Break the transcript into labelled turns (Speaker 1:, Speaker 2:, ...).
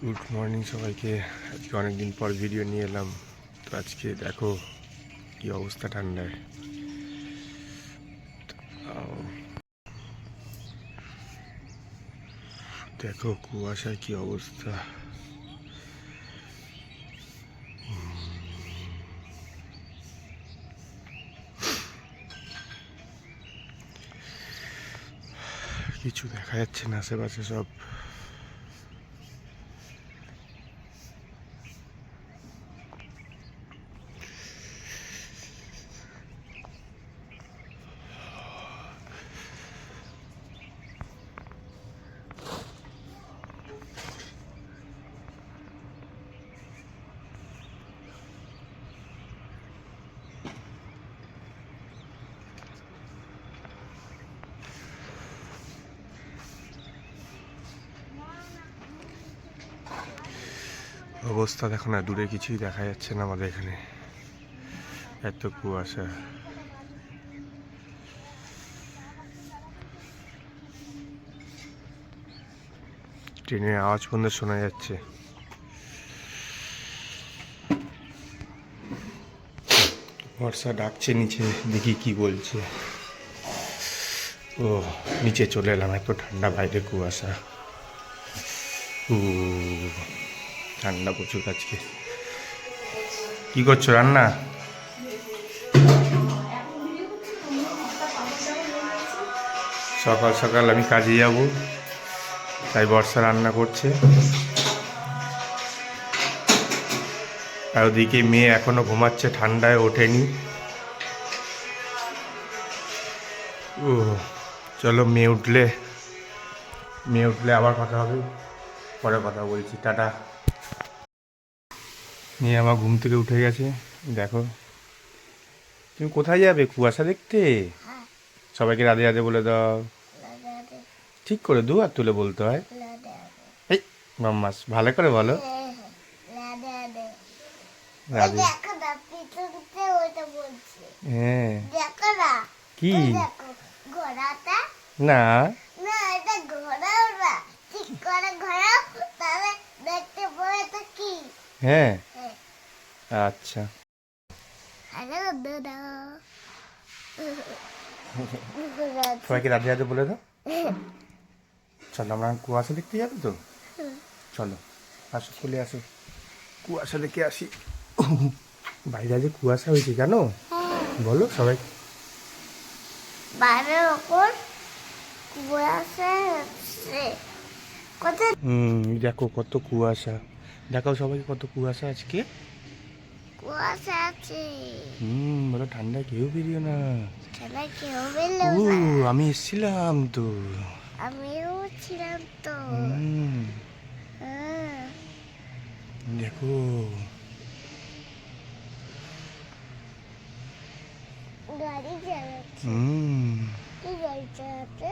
Speaker 1: Good morning সবাইকে। আজকে অনেকদিন পর ভিডিও নিয়ে এলাম। তো আজকে দেখো কি অবস্থা ঠান্ডায়। আও, দেখো কুয়াশার কি অবস্থা। কিছু দেখা যাচ্ছে না আশেপাশে সব। অবস্থা দেখো না, দূরে কিছুই দেখা যাচ্ছে না আমাদের এখানে, এত কুয়াশা। ট্রেনের আওয়াজ পর্যন্ত শোনা যাচ্ছে। বর্ষা ডাকছে নিচে, দেখি কি বলছে। ও নিচে চলে এলাম, এত ঠান্ডা, বাইরে কুয়াশা। ঠান্ডা প্রচুর আজকে। কি করছো, রান্না? সকাল সকাল আমি কাজে যাব, তাই বর্ষা রান্না করছে। আর ওদিকে মেয়ে এখনো ঘুমাচ্ছে, ঠান্ডায় ওঠেনি। ও চলো, মেয়ে উঠলে আবার কথা হবে, পরে কথা বলছি, টাটা। মেয়ে আমার ঘুম থেকে উঠে গেছে। দেখো, তুমি কোথায় যাবে? কুয়াশা দেখতে? সবাইকে রাধে রাধে বলে দাও। ঠিক করে দু আর তুলে বলতে হয়। এই মাম্মাস, ভালো করে বলো। রাধে। হ্যাঁ। কি? না। হ্যাঁ, আচ্ছা। সবাইকে রাধে রাধে বলে দাও। চলো, আমরা কুয়াশা দেখতে যাবো তো। চলো আসো, চলে আসো, কুয়াশা দেখে আসি। বাইরে আজ কুয়াশা হয়েছে, জানো? বলো সবাই।
Speaker 2: বাইরের ওপর কুয়াশা হচ্ছে।
Speaker 1: দেখো কত কুয়াশা। দেখাও সবাইকে কত কুয়াশা আজকে।
Speaker 2: কুয়াশা আছে।
Speaker 1: বলো, ঠান্ডায় কেউ বেরিও না।
Speaker 2: ঠান্ডায় কেউ বেরো
Speaker 1: ও
Speaker 2: না।
Speaker 1: আমি এসেছিলাম তো।
Speaker 2: আমিও ছিলাম তো। হ্যাঁ।
Speaker 1: দেখো।
Speaker 2: গাড়ি চালাচ্ছে।
Speaker 1: হুম
Speaker 2: কি গাড়ি চালাচ্ছে?